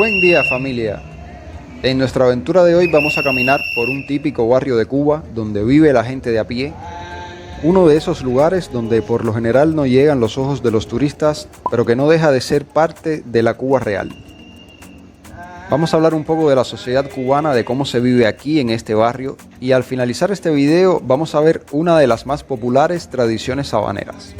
Buen día, familia. En nuestra aventura de hoy vamos a caminar por un típico barrio de Cuba donde vive la gente de a pie. Uno de esos lugares donde por lo general no llegan los ojos de los turistas, pero que no deja de ser parte de la Cuba real. Vamos a hablar un poco de la sociedad cubana, de cómo se vive aquí en este barrio, y al finalizar este video vamos a ver una de las más populares tradiciones habaneras.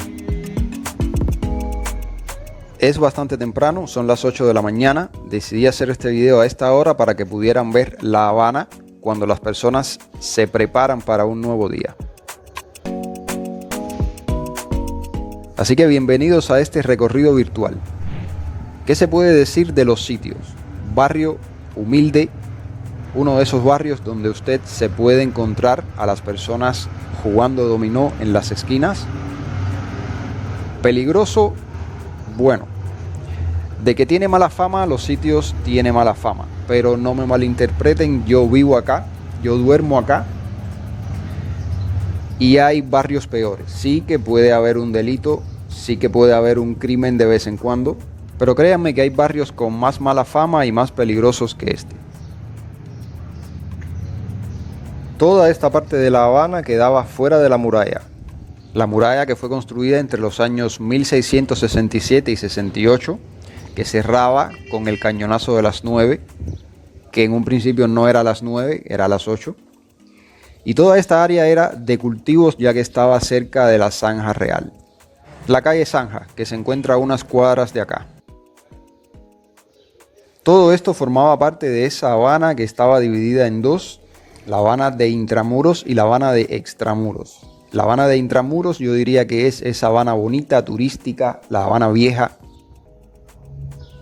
Es bastante temprano, son las 8 de la mañana. Decidí hacer este video a esta hora para que pudieran ver La Habana cuando las personas se preparan para un nuevo día. Así que bienvenidos a este recorrido virtual. ¿Qué se puede decir de los sitios? Barrio humilde, uno de esos barrios donde usted se puede encontrar a las personas jugando dominó en las esquinas. Peligroso, bueno. De que tiene mala fama, los sitios tiene mala fama, pero no me malinterpreten, yo vivo acá, yo duermo acá y hay barrios peores. Sí que puede haber un delito, sí que puede haber un crimen de vez en cuando, pero créanme que hay barrios con más mala fama y más peligrosos que este. Toda esta parte de La Habana quedaba fuera de la muralla que fue construida entre los años 1667 y 68, que cerraba con el cañonazo de las 9, que en un principio no era a las 9, era a las 8. Y toda esta área era de cultivos ya que estaba cerca de la Zanja Real. La calle Zanja, que se encuentra a unas cuadras de acá. Todo esto formaba parte de esa Habana que estaba dividida en dos, la Habana de intramuros y la Habana de extramuros. La Habana de intramuros yo diría que es esa Habana bonita, turística, la Habana vieja.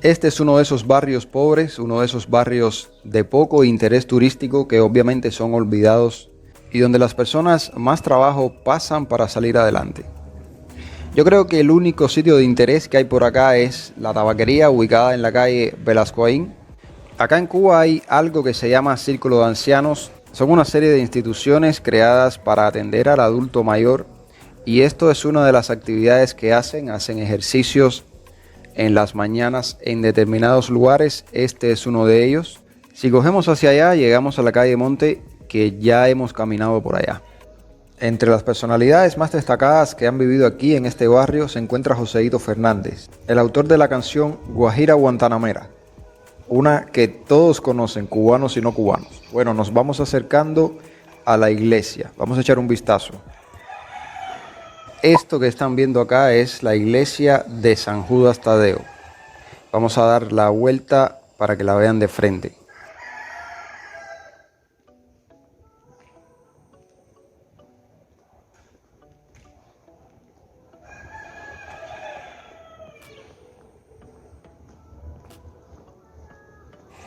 Este es uno de esos barrios pobres, uno de esos barrios de poco interés turístico que obviamente son olvidados y donde las personas más trabajo pasan para salir adelante. Yo creo que el único sitio de interés que hay por acá es la tabaquería ubicada en la calle Velascoín. Acá en Cuba hay algo que se llama Círculo de Ancianos. Son una serie de instituciones creadas para atender al adulto mayor y esto es una de las actividades que hacen ejercicios en las mañanas en determinados lugares. Este es uno de ellos. Si cogemos hacia allá, llegamos a la calle Monte, que ya hemos caminado por allá. Entre las personalidades más destacadas que han vivido aquí en este barrio se encuentra Joséito Fernández, el autor de la canción Guajira Guantanamera, una que todos conocen, cubanos y no cubanos. Bueno, nos vamos acercando a la iglesia, vamos a echar un vistazo. Esto que están viendo acá es la iglesia de San Judas Tadeo. Vamos a dar la vuelta para que la vean de frente.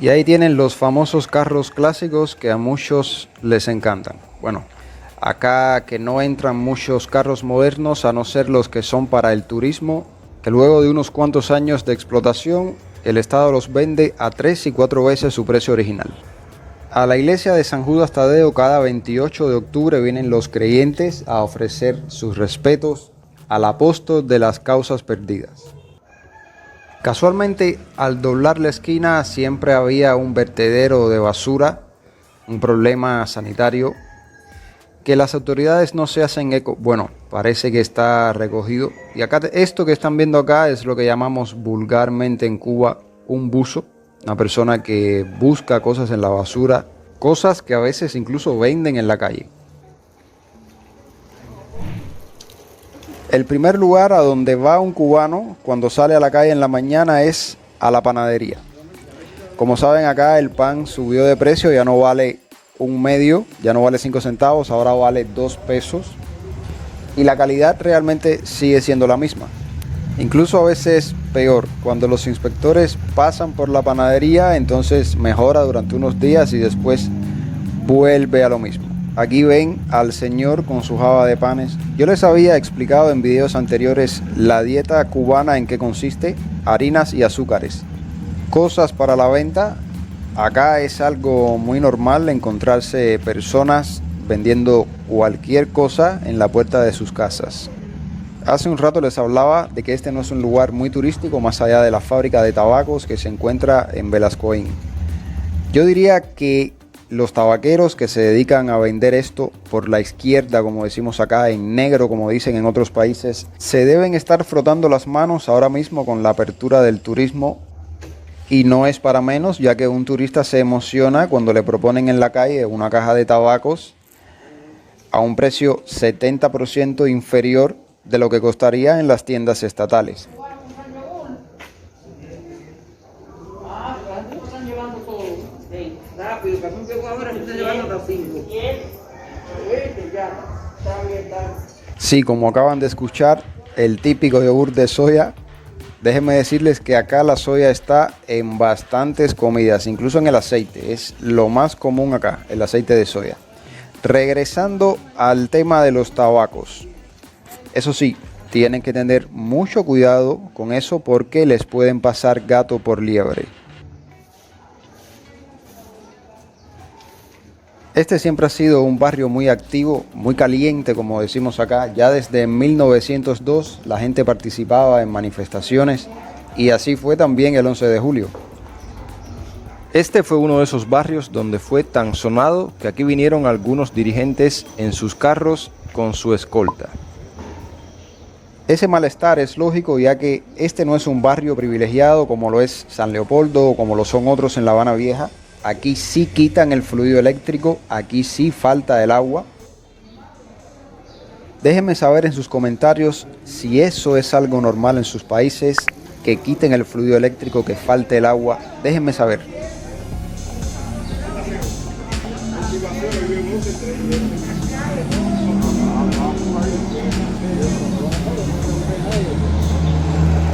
Y ahí tienen los famosos carros clásicos que a muchos les encantan. Bueno, acá que no entran muchos carros modernos a no ser los que son para el turismo, que luego de unos cuantos años de explotación, el Estado los vende a 3 y 4 veces su precio original. A la iglesia de San Judas Tadeo cada 28 de octubre vienen los creyentes a ofrecer sus respetos al apóstol de las causas perdidas. Casualmente, al doblar la esquina siempre había un vertedero de basura, un problema sanitario, que las autoridades no se hacen eco. Bueno, parece que está recogido. Y acá, esto que están viendo acá es lo que llamamos vulgarmente en Cuba un buzo. Una persona que busca cosas en la basura, cosas que a veces incluso venden en la calle. El primer lugar a donde va un cubano cuando sale a la calle en la mañana es a la panadería. Como saben, acá el pan subió de precio, ya no vale un medio, ya no vale 5 centavos, ahora vale 2 pesos. Y la calidad realmente sigue siendo la misma. Incluso a veces peor, cuando los inspectores pasan por la panadería, entonces mejora durante unos días y después vuelve a lo mismo. Aquí ven al señor con su java de panes. Yo les había explicado en videos anteriores la dieta cubana en qué consiste, harinas y azúcares. Cosas para la venta. Acá es algo muy normal encontrarse personas vendiendo cualquier cosa en la puerta de sus casas. Hace un rato les hablaba de que este no es un lugar muy turístico más allá de la fábrica de tabacos que se encuentra en Velascoín. Yo diría que los tabaqueros que se dedican a vender esto por la izquierda, como decimos acá, en negro, como dicen en otros países, se deben estar frotando las manos ahora mismo con la apertura del turismo. Y no es para menos, ya que un turista se emociona cuando le proponen en la calle una caja de tabacos a un precio 70% inferior de lo que costaría en las tiendas estatales. Sí, como acaban de escuchar, el típico yogur de soya. Déjenme decirles que acá la soya está en bastantes comidas, incluso en el aceite. Es lo más común acá, el aceite de soya. Regresando al tema de los tabacos. Eso sí, tienen que tener mucho cuidado con eso porque les pueden pasar gato por liebre. Este siempre ha sido un barrio muy activo, muy caliente, como decimos acá. Ya desde 1902 la gente participaba en manifestaciones y así fue también el 11 de julio. Este fue uno de esos barrios donde fue tan sonado que aquí vinieron algunos dirigentes en sus carros con su escolta. Ese malestar es lógico, ya que este no es un barrio privilegiado como lo es San Leopoldo o como lo son otros en La Habana Vieja. Aquí sí quitan el fluido eléctrico, aquí sí falta el agua. Déjenme saber en sus comentarios si eso es algo normal en sus países, que quiten el fluido eléctrico, que falte el agua. Déjenme saber.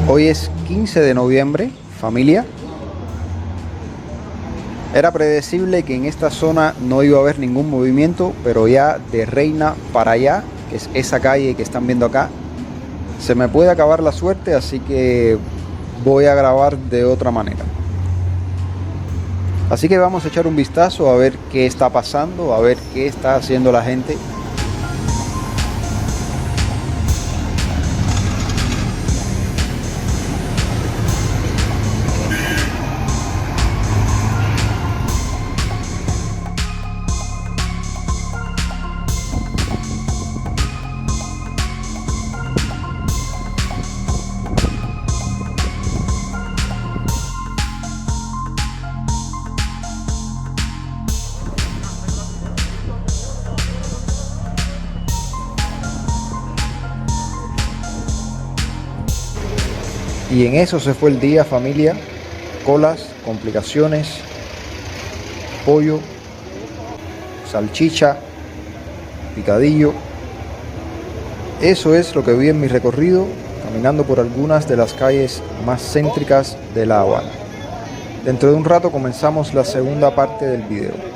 Hoy es 15 de noviembre, familia. Era predecible que en esta zona no iba a haber ningún movimiento, pero ya de Reina para allá, que es esa calle que están viendo acá, se me puede acabar la suerte, así que voy a grabar de otra manera. Así que vamos a echar un vistazo a ver qué está pasando, a ver qué está haciendo la gente. Y en eso se fue el día, familia. Colas, complicaciones, pollo, salchicha, picadillo. Eso es lo que vi en mi recorrido, caminando por algunas de las calles más céntricas de La Habana. Dentro de un rato comenzamos la segunda parte del video.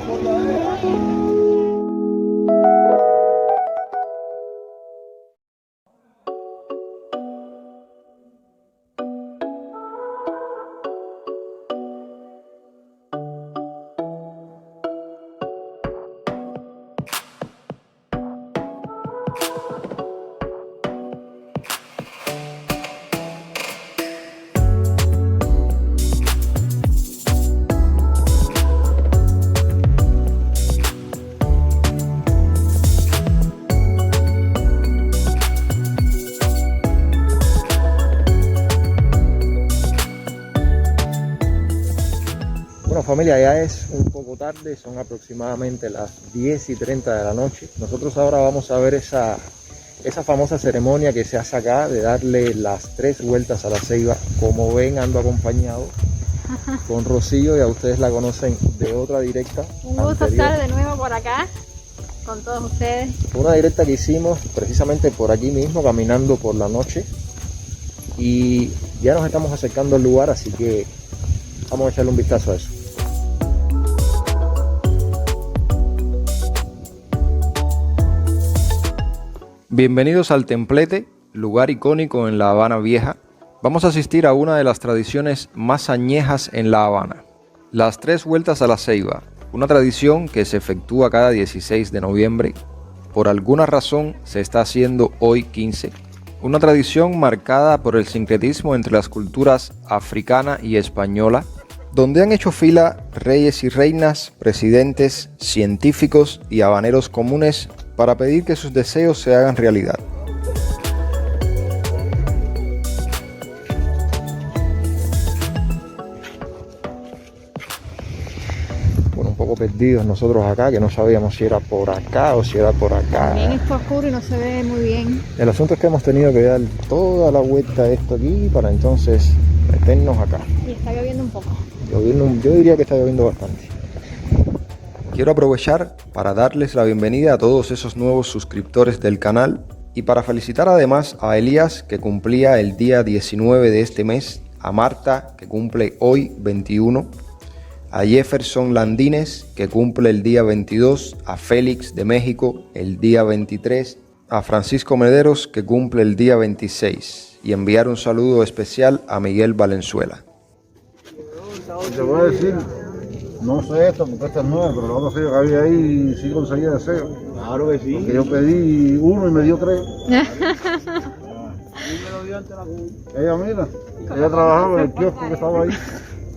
Bueno, familia, ya es un poco tarde, son aproximadamente las 10:30 de la noche. Nosotros ahora vamos a ver esa famosa ceremonia que se hace acá de darle las 3 vueltas a la ceiba. Como ven, ando acompañado con Rocío, ya ustedes la conocen de otra directa. Un gusto estar de nuevo por acá con todos ustedes. Una directa que hicimos precisamente por aquí mismo, caminando por la noche. Y ya nos estamos acercando al lugar, así que vamos a echarle un vistazo a eso. Bienvenidos al Templete, lugar icónico en La Habana Vieja. Vamos a asistir a una de las tradiciones más añejas en La Habana, las 3 vueltas a la ceiba, una tradición que se efectúa cada 16 de noviembre. Por alguna razón se está haciendo hoy 15, Una tradición marcada por el sincretismo entre las culturas africana y española, donde han hecho fila reyes y reinas, presidentes, científicos y habaneros comunes para pedir que sus deseos se hagan realidad. Bueno, un poco perdidos nosotros acá, que no sabíamos si era por acá o si era por acá. También está oscuro y no se ve muy bien. El asunto es que hemos tenido que dar toda la vuelta a esto aquí para entonces meternos acá. Y está lloviendo un poco. Yo diría que está lloviendo bastante. Quiero aprovechar para darles la bienvenida a todos esos nuevos suscriptores del canal y para felicitar además a Elías, que cumplía el día 19 de este mes, a Marta, que cumple hoy 21, a Jefferson Landines, que cumple el día 22, a Félix de México el día 23, a Francisco Mederos, que cumple el día 26, y enviar un saludo especial a Miguel Valenzuela. Te voy a decir, no sé esto porque esta es nueva, pero la otra sello que había ahí sí conseguía deseo. Claro que sí. Porque yo pedí uno y me dio tres. Ella mira, ella trabajaba en el kiosco que estaba ahí.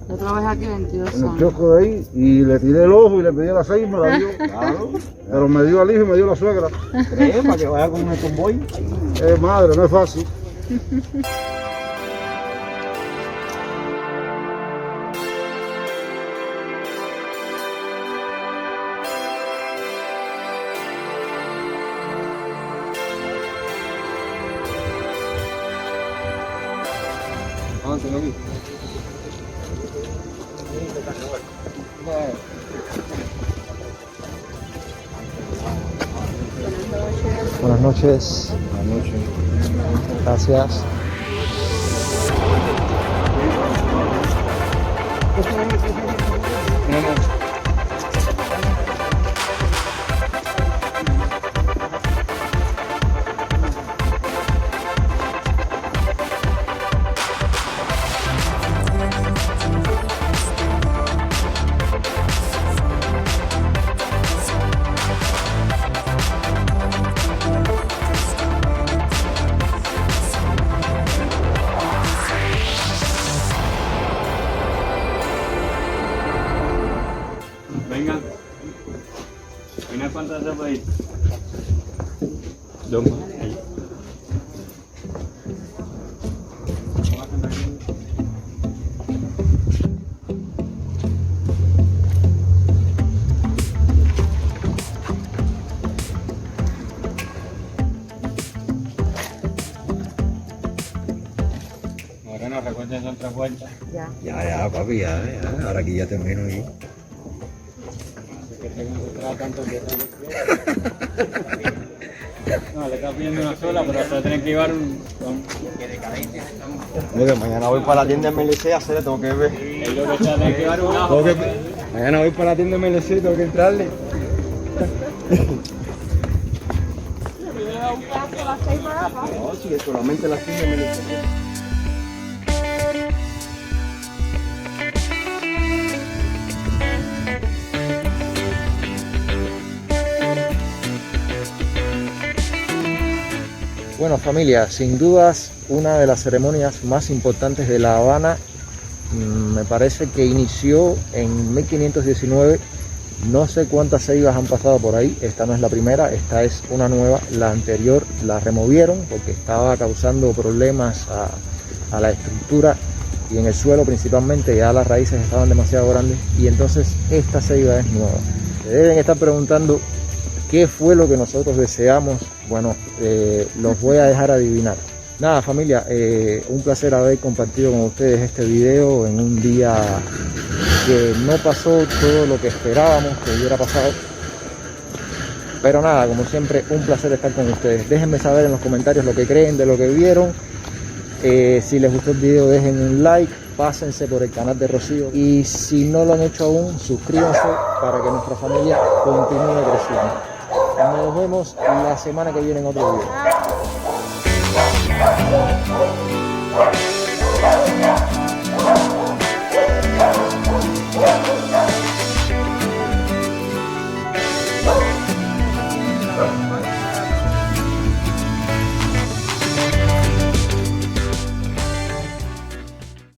Yo trabajé aquí 22 En el años. kiosco de ahí y le tiré el ojo y le pedí a las 6 y me la dio. Claro. Pero me dio al hijo y me dio la suegra. ¿Crees? Para que vaya con el convoy. Madre, no es fácil. Buenas noches. Gracias. Venga. Mira cuántas se puede ir. Dos más. Ahora nos recuerden otra vuelta. Ya, papi, ya. Ahora aquí ya termino aquí. Que tengo que traer tanto que no, le está pidiendo una sola, pero se va a tener que llevar un... Mira, mañana voy para la tienda de MLC a hacer, tengo que ver. Es lo que se va a tener que llevar un ajo. Mañana voy para la tienda de MLC, tengo que entrarle. No, si es solamente la tienda de MLC. Bueno, familia, sin dudas una de las ceremonias más importantes de La Habana, me parece que inició en 1519. No sé cuántas ceibas han pasado por ahí, esta no es la primera, esta es una nueva. La anterior la removieron porque estaba causando problemas a la estructura y en el suelo principalmente, ya las raíces estaban demasiado grandes, y entonces esta ceiba es nueva. Se deben estar preguntando qué fue lo que nosotros deseamos. Bueno, los voy a dejar adivinar. Nada, familia, un placer haber compartido con ustedes este video en un día que no pasó todo lo que esperábamos que hubiera pasado. Pero nada, como siempre, un placer estar con ustedes. Déjenme saber en los comentarios lo que creen de lo que vieron. Si les gustó el video, dejen un like, pásense por el canal de Rocío. Y si no lo han hecho aún, suscríbanse para que nuestra familia continúe creciendo. Nos vemos la semana que viene en otro video.